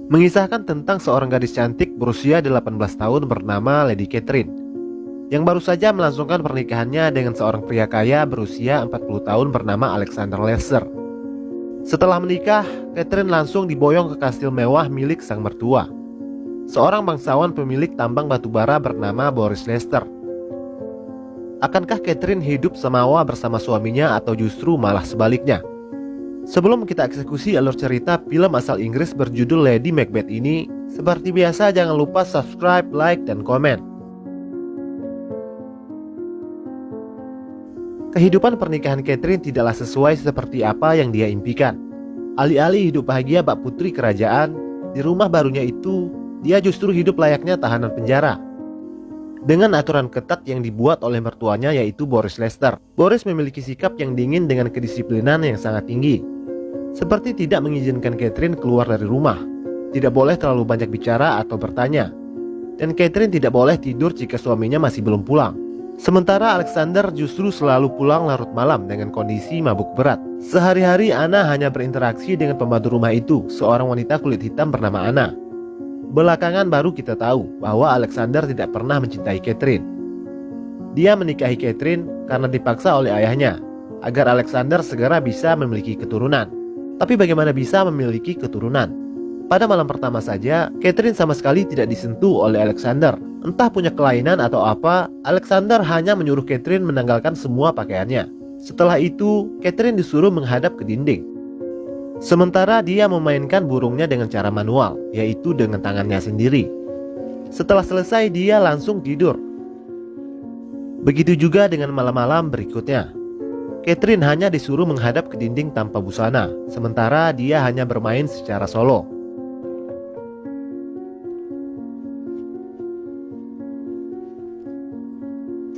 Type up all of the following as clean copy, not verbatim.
mengisahkan tentang seorang gadis cantik berusia 18 tahun bernama Lady Catherine, yang baru saja melangsungkan pernikahannya dengan seorang pria kaya berusia 40 tahun bernama Alexander Lester. Setelah menikah, Catherine langsung diboyong ke kastil mewah milik sang mertua, seorang bangsawan pemilik tambang batubara bernama Boris Lester. Akankah Catherine hidup semawa bersama suaminya atau justru malah sebaliknya? Sebelum kita eksekusi alur cerita film asal Inggris berjudul Lady Macbeth ini, seperti biasa jangan lupa subscribe, like, dan komen. Kehidupan pernikahan Catherine tidaklah sesuai seperti apa yang dia impikan. Alih-alih hidup bahagia bak putri kerajaan, di rumah barunya itu, dia justru hidup layaknya tahanan penjara. Dengan aturan ketat yang dibuat oleh mertuanya yaitu Boris Lester. Boris memiliki sikap yang dingin dengan kedisiplinan yang sangat tinggi. Seperti tidak mengizinkan Catherine keluar dari rumah, tidak boleh terlalu banyak bicara atau bertanya, dan Catherine tidak boleh tidur jika suaminya masih belum pulang. Sementara Alexander justru selalu pulang larut malam dengan kondisi mabuk berat. Sehari-hari Anna hanya berinteraksi dengan pembantu rumah itu, seorang wanita kulit hitam bernama Anna. Belakangan baru kita tahu bahwa Alexander tidak pernah mencintai Catherine. Dia menikahi Catherine karena dipaksa oleh ayahnya, agar Alexander segera bisa memiliki keturunan. Tapi bagaimana bisa memiliki keturunan? Pada malam pertama saja, Catherine sama sekali tidak disentuh oleh Alexander. Entah punya kelainan atau apa, Alexander hanya menyuruh Catherine menanggalkan semua pakaiannya. Setelah itu, Catherine disuruh menghadap ke dinding. Sementara dia memainkan burungnya dengan cara manual, yaitu dengan tangannya sendiri. Setelah selesai, dia langsung tidur. Begitu juga dengan malam-malam berikutnya. Catherine hanya disuruh menghadap ke dinding tanpa busana, sementara dia hanya bermain secara solo.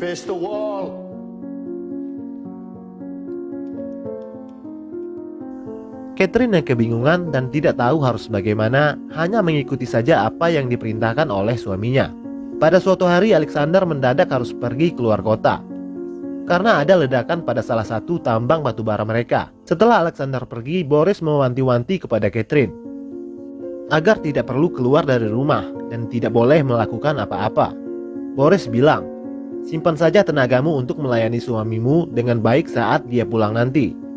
Face the wall. Catherine yang kebingungan dan tidak tahu harus bagaimana, hanya mengikuti saja apa yang diperintahkan oleh suaminya. Pada suatu hari Alexander mendadak harus pergi keluar kota karena ada ledakan pada salah satu tambang batubara mereka. Setelah Alexander pergi, Boris mewanti-wanti kepada Catherine agar tidak perlu keluar dari rumah dan tidak boleh melakukan apa-apa. Boris bilang, simpan saja tenagamu untuk melayani suamimu dengan baik saat dia pulang nanti.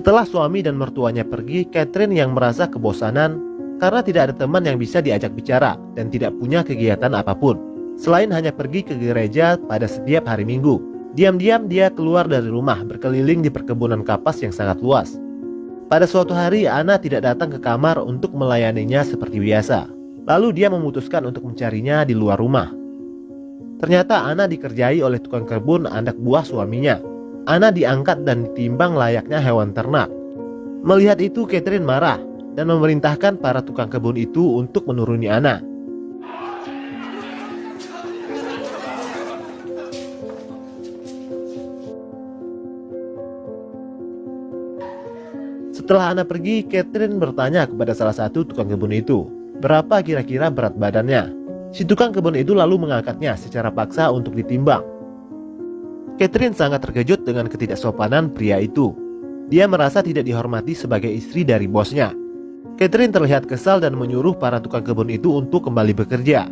Setelah suami dan mertuanya pergi, Catherine yang merasa kebosanan karena tidak ada teman yang bisa diajak bicara dan tidak punya kegiatan apapun selain hanya pergi ke gereja pada setiap hari Minggu. Diam-diam dia keluar dari rumah, berkeliling di perkebunan kapas yang sangat luas. Pada suatu hari Anna tidak datang ke kamar untuk melayaninya seperti biasa. Lalu dia memutuskan untuk mencarinya di luar rumah. Ternyata Anna dikerjai oleh tukang kebun anak buah suaminya. Anna diangkat dan ditimbang layaknya hewan ternak. Melihat itu Catherine marah dan memerintahkan para tukang kebun itu untuk menuruni Anna. Setelah Anna pergi, Catherine bertanya kepada salah satu tukang kebun itu, berapa kira-kira berat badannya. Si tukang kebun itu lalu mengangkatnya secara paksa untuk ditimbang. Catherine sangat terkejut dengan ketidaksopanan pria itu. Dia merasa tidak dihormati sebagai istri dari bosnya. Catherine terlihat kesal dan menyuruh para tukang kebun itu untuk kembali bekerja.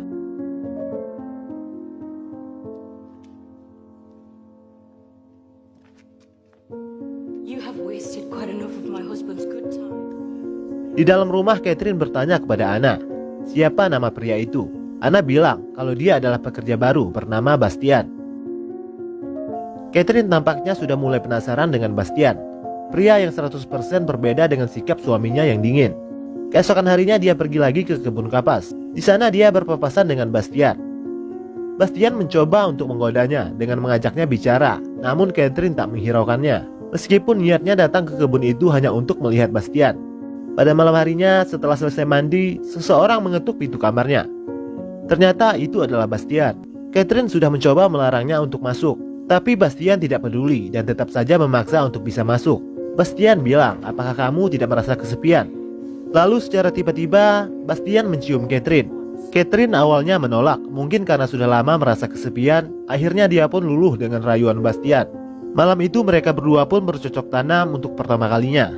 Di dalam rumah, Catherine bertanya kepada Anna, siapa nama pria itu? Anna bilang kalau dia adalah pekerja baru bernama Bastian. Catherine tampaknya sudah mulai penasaran dengan Bastian, pria yang 100% berbeda dengan sikap suaminya yang dingin. Keesokan harinya dia pergi lagi ke kebun kapas. Di sana dia berpapasan dengan Bastian. Bastian mencoba untuk menggodanya dengan mengajaknya bicara, namun Catherine tak menghiraukannya. Meskipun niatnya datang ke kebun itu hanya untuk melihat Bastian. Pada malam harinya, setelah selesai mandi, seseorang mengetuk pintu kamarnya. Ternyata itu adalah Bastian. Catherine sudah mencoba melarangnya untuk masuk, tapi Bastian tidak peduli dan tetap saja memaksa untuk bisa masuk. Bastian bilang, apakah kamu tidak merasa kesepian? Lalu secara tiba-tiba, Bastian mencium Catherine. Catherine awalnya menolak, mungkin karena sudah lama merasa kesepian. Akhirnya dia pun luluh dengan rayuan Bastian. Malam itu mereka berdua pun bercocok tanam untuk pertama kalinya.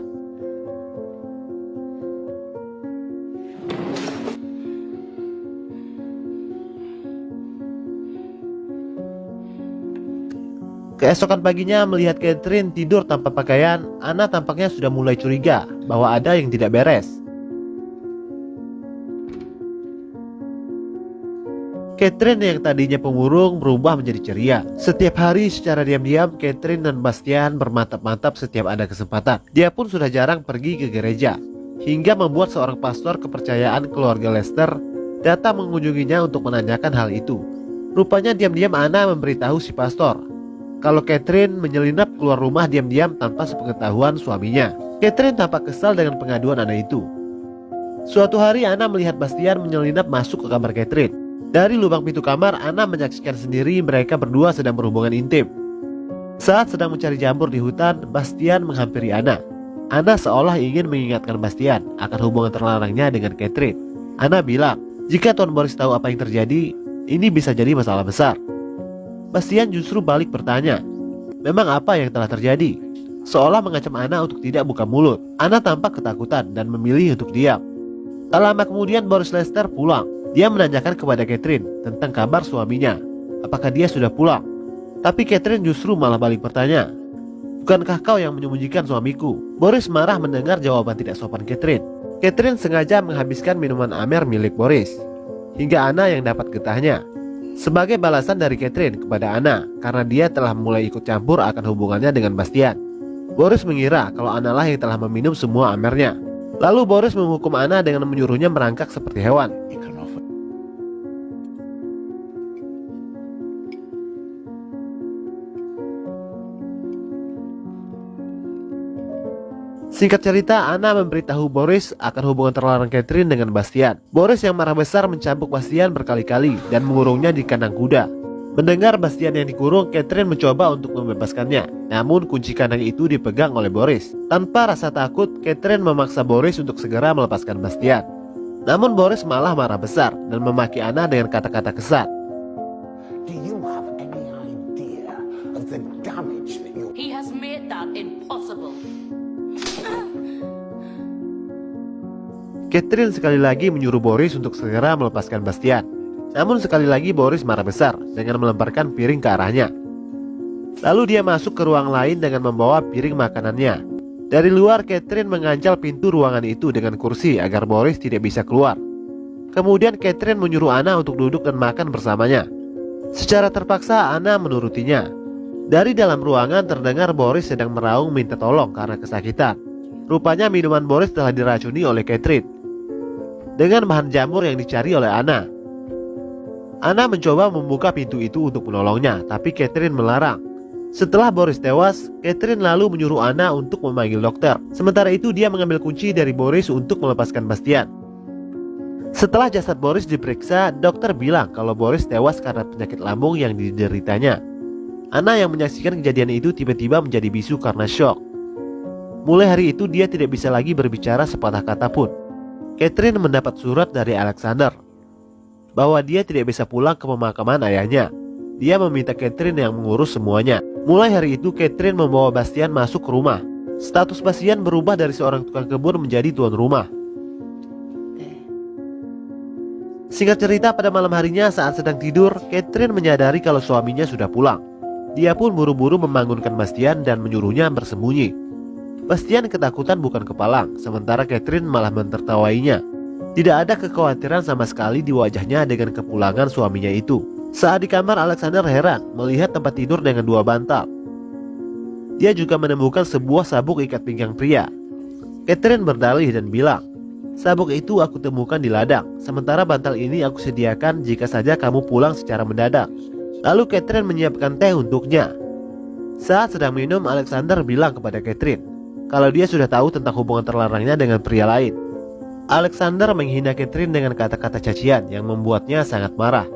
Keesokan paginya melihat Catherine tidur tanpa pakaian, Anna tampaknya sudah mulai curiga bahwa ada yang tidak beres. Catherine yang tadinya pemurung berubah menjadi ceria. Setiap hari secara diam-diam Catherine dan Bastian bermantap-mantap setiap ada kesempatan. Dia pun sudah jarang pergi ke gereja, hingga membuat seorang pastor kepercayaan keluarga Lester datang mengunjunginya untuk menanyakan hal itu. Rupanya diam-diam Anna memberitahu si pastor kalau Catherine menyelinap keluar rumah diam-diam tanpa sepengetahuan suaminya. Catherine tampak kesal dengan pengaduan Anna itu. Suatu hari Anna melihat Bastian menyelinap masuk ke kamar Catherine. Dari lubang pintu kamar, Anna menyaksikan sendiri mereka berdua sedang berhubungan intim. Saat sedang mencari jamur di hutan, Bastian menghampiri Anna. Anna seolah ingin mengingatkan Bastian akan hubungan terlarangnya dengan Catherine. Anna bilang, jika Tuan Boris tahu apa yang terjadi, ini bisa jadi masalah besar. Bastian justru balik bertanya, memang apa yang telah terjadi? Seolah mengancam Anna untuk tidak buka mulut. Anna tampak ketakutan dan memilih untuk diam. Tak lama kemudian Boris Lester pulang. Dia menanyakan kepada Catherine tentang kabar suaminya. Apakah dia sudah pulang? Tapi Catherine justru malah balik bertanya, bukankah kau yang menyembunyikan suamiku? Boris marah mendengar jawaban tidak sopan Catherine. Catherine sengaja menghabiskan minuman amer milik Boris, hingga Anna yang dapat getahnya. Sebagai balasan dari Catherine kepada Anna, karena dia telah mulai ikut campur akan hubungannya dengan Bastian. Boris mengira kalau Anna lah yang telah meminum semua amernya. Lalu Boris menghukum Anna dengan menyuruhnya merangkak seperti hewan. Singkat cerita, Anna memberitahu Boris akan hubungan terlarang Catherine dengan Bastian. Boris yang marah besar mencambuk Bastian berkali-kali dan mengurungnya di kandang kuda. Mendengar Bastian yang dikurung, Catherine mencoba untuk membebaskannya. Namun kunci kandang itu dipegang oleh Boris. Tanpa rasa takut, Catherine memaksa Boris untuk segera melepaskan Bastian. Namun Boris malah marah besar dan memaki Anna dengan kata-kata kesat. Do you have any idea of the damage that you... He has made that impossible. Catherine sekali lagi menyuruh Boris untuk segera melepaskan Bastian. Namun sekali lagi Boris marah besar dengan melemparkan piring ke arahnya. Lalu dia masuk ke ruang lain dengan membawa piring makanannya. Dari luar, Catherine mengancal pintu ruangan itu dengan kursi agar Boris tidak bisa keluar. Kemudian Catherine menyuruh Anna untuk duduk dan makan bersamanya. Secara terpaksa Anna menurutinya. Dari dalam ruangan terdengar Boris sedang meraung minta tolong karena kesakitan. Rupanya minuman Boris telah diracuni oleh Catherine dengan bahan jamur yang dicari oleh Anna. Anna mencoba membuka pintu itu untuk menolongnya, tapi Catherine melarang. Setelah Boris tewas, Catherine lalu menyuruh Anna untuk memanggil dokter. Sementara itu dia mengambil kunci dari Boris untuk melepaskan Bastian. Setelah jasad Boris diperiksa, dokter bilang kalau Boris tewas karena penyakit lambung yang dideritanya. Anna yang menyaksikan kejadian itu tiba-tiba menjadi bisu karena syok. Mulai hari itu dia tidak bisa lagi berbicara sepatah kata pun. Catherine mendapat surat dari Alexander bahwa dia tidak bisa pulang ke pemakaman ayahnya. Dia meminta Catherine yang mengurus semuanya. Mulai hari itu Catherine membawa Bastian masuk ke rumah. Status Bastian berubah dari seorang tukang kebun menjadi tuan rumah. Singkat cerita, pada malam harinya saat sedang tidur, Catherine menyadari kalau suaminya sudah pulang. Dia pun buru-buru membangunkan Bastian dan menyuruhnya bersembunyi. Bastian ketakutan bukan kepalang, sementara Catherine malah mentertawainya. Tidak ada kekhawatiran sama sekali di wajahnya dengan kepulangan suaminya itu. Saat di kamar, Alexander heran melihat tempat tidur dengan 2 bantal. Dia juga menemukan sebuah sabuk ikat pinggang pria. Catherine berdalih dan bilang, sabuk itu aku temukan di ladang, sementara bantal ini aku sediakan jika saja kamu pulang secara mendadak. Lalu Catherine menyiapkan teh untuknya. Saat sedang minum, Alexander bilang kepada Catherine kalau dia sudah tahu tentang hubungan terlarangnya dengan pria lain. Alexander menghina Catherine dengan kata-kata cacian yang membuatnya sangat marah.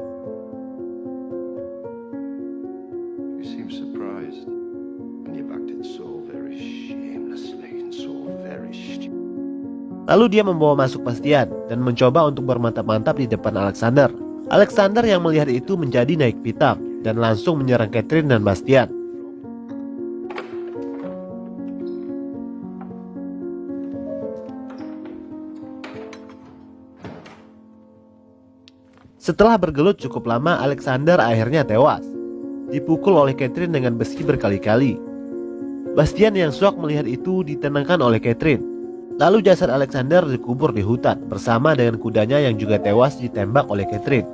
You seem surprised, and you've acted so very shamelessly and so very stupid. Lalu dia membawa masuk Bastian dan mencoba untuk bermantap-mantap di depan Alexander. Alexander yang melihat itu menjadi naik pitam dan langsung menyerang Catherine dan Bastian. Setelah bergelut cukup lama, Alexander akhirnya tewas, dipukul oleh Catherine dengan besi berkali-kali. Bastian yang syok melihat itu ditenangkan oleh Catherine. Lalu jasad Alexander dikubur di hutan bersama dengan kudanya yang juga tewas ditembak oleh Catherine.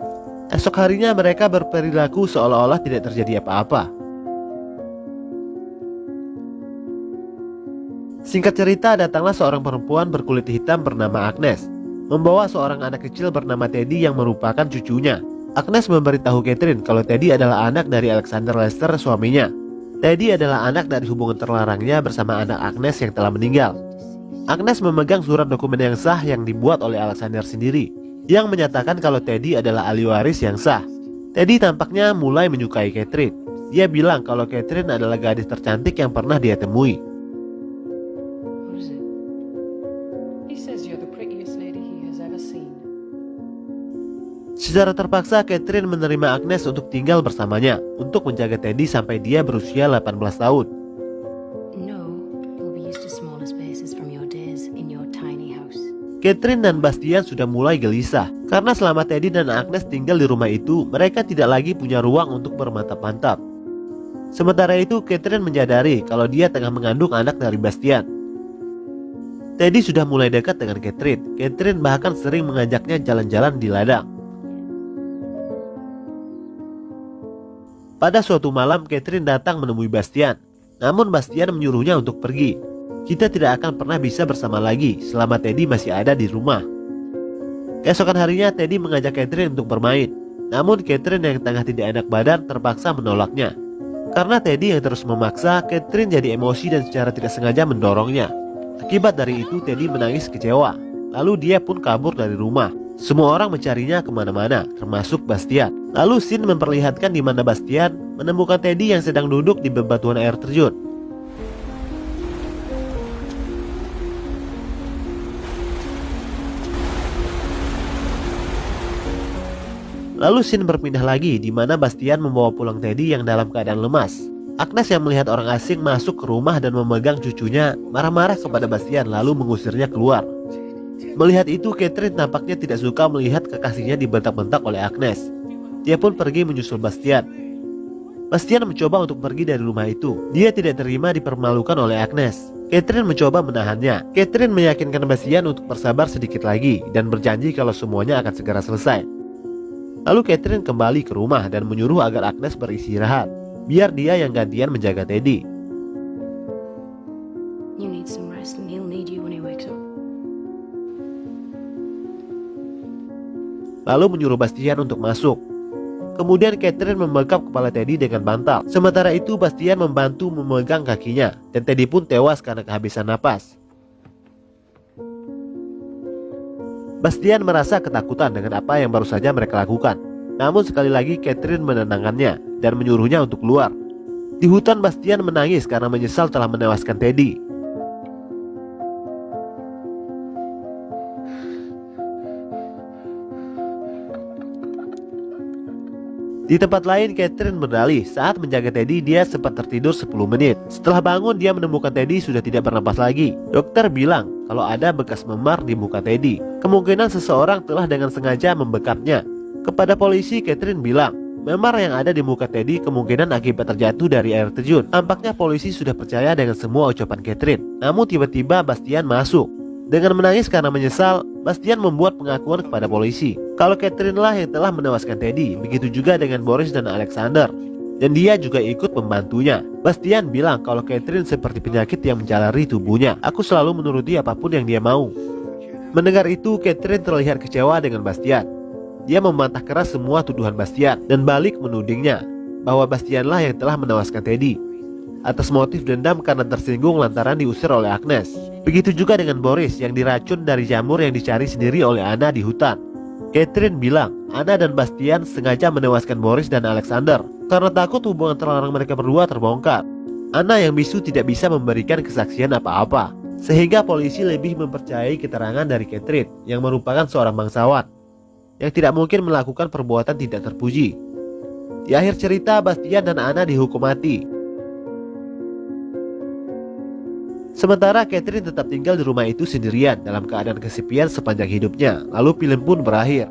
Esok harinya mereka berperilaku seolah-olah tidak terjadi apa-apa. Singkat cerita, datanglah seorang perempuan berkulit hitam bernama Agnes, membawa seorang anak kecil bernama Teddy yang merupakan cucunya. Agnes memberitahu Catherine kalau Teddy adalah anak dari Alexander Lester, suaminya. Teddy adalah anak dari hubungan terlarangnya bersama anak Agnes yang telah meninggal. Agnes memegang surat dokumen yang sah yang dibuat oleh Alexander sendiri, yang menyatakan kalau Teddy adalah ahli waris yang sah. Teddy tampaknya mulai menyukai Catherine. Dia bilang kalau Catherine adalah gadis tercantik yang pernah dia temui. What is it? He says you're the prettiest lady he has ever seen. Secara terpaksa Catherine menerima Agnes untuk tinggal bersamanya untuk menjaga Teddy sampai dia berusia 18 tahun. No, you'll be used to smaller spaces from your days in your tiny house. Catherine dan Bastian sudah mulai gelisah karena selama Teddy dan Agnes tinggal di rumah itu, mereka tidak lagi punya ruang untuk bermantap-mantap. Sementara itu, Catherine menyadari kalau dia tengah mengandung anak dari Bastian. Teddy sudah mulai dekat dengan Catherine. Catherine bahkan sering mengajaknya jalan-jalan di ladang. Pada suatu malam, Catherine datang menemui Bastian. Namun Bastian menyuruhnya untuk pergi. Kita tidak akan pernah bisa bersama lagi selama Teddy masih ada di rumah. Keesokan harinya, Teddy mengajak Catherine untuk bermain. Namun Catherine yang tengah tidak enak badan terpaksa menolaknya. Karena Teddy yang terus memaksa, Catherine jadi emosi dan secara tidak sengaja mendorongnya. Akibat dari itu, Teddy menangis kecewa. Lalu dia pun kabur dari rumah. Semua orang mencarinya kemana-mana, termasuk Bastian. Lalu scene memperlihatkan di mana Bastian menemukan Teddy yang sedang duduk di bebatuan air terjun. Lalu scene berpindah lagi di mana Bastian membawa pulang Teddy yang dalam keadaan lemas. Agnes yang melihat orang asing masuk ke rumah dan memegang cucunya marah-marah kepada Bastian lalu mengusirnya keluar. Melihat itu, Catherine tampaknya tidak suka melihat kekasihnya dibentak-bentak oleh Agnes. Dia pun pergi menyusul Bastian. Bastian mencoba untuk pergi dari rumah itu. Dia tidak terima dipermalukan oleh Agnes. Catherine mencoba menahannya. Catherine meyakinkan Bastian untuk bersabar sedikit lagi dan berjanji kalau semuanya akan segera selesai. Lalu Catherine kembali ke rumah dan menyuruh agar Agnes beristirahat, biar dia yang gantian menjaga Teddy. You need some rest and he'll need you when he wakes up. Lalu menyuruh Bastian untuk masuk. Kemudian Catherine membekap kepala Teddy dengan bantal. Sementara itu Bastian membantu memegang kakinya, dan Teddy pun tewas karena kehabisan napas. Bastian merasa ketakutan dengan apa yang baru saja mereka lakukan. Namun sekali lagi Catherine menenangkannya dan menyuruhnya untuk keluar. Di hutan Bastian menangis karena menyesal telah menewaskan Teddy. Di tempat lain, Catherine berdalih saat menjaga Teddy dia sempat tertidur 10 menit. Setelah bangun, dia menemukan Teddy sudah tidak bernapas lagi. Dokter bilang kalau ada bekas memar di muka Teddy. Kemungkinan seseorang telah dengan sengaja membekapnya. Kepada polisi, Catherine bilang memar yang ada di muka Teddy kemungkinan akibat terjatuh dari air terjun. Tampaknya polisi sudah percaya dengan semua ucapan Catherine. Namun tiba-tiba Bastian masuk. Dengan menangis karena menyesal, Bastian membuat pengakuan kepada polisi kalau Catherine lah yang telah menewaskan Teddy. Begitu juga dengan Boris dan Alexander, dan dia juga ikut membantunya. Bastian bilang kalau Catherine seperti penyakit yang menjalari tubuhnya. Aku selalu menuruti apapun yang dia mau. Mendengar itu, Catherine terlihat kecewa dengan Bastian. Dia membantah keras semua tuduhan Bastian dan balik menudingnya bahwa Bastian lah yang telah menewaskan Teddy atas motif dendam karena tersinggung lantaran diusir oleh Agnes. Begitu juga dengan Boris yang diracun dari jamur yang dicari sendiri oleh Anna di hutan. Catherine bilang Anna dan Bastian sengaja menewaskan Boris dan Alexander karena takut hubungan terlarang mereka berdua terbongkar. Anna yang bisu tidak bisa memberikan kesaksian apa-apa. Sehingga polisi lebih mempercayai keterangan dari Catherine yang merupakan seorang bangsawan yang tidak mungkin melakukan perbuatan tidak terpuji. Di akhir cerita, Bastian dan Anna dihukum mati. Sementara Catherine tetap tinggal di rumah itu sendirian dalam keadaan kesepian sepanjang hidupnya. Lalu film pun berakhir.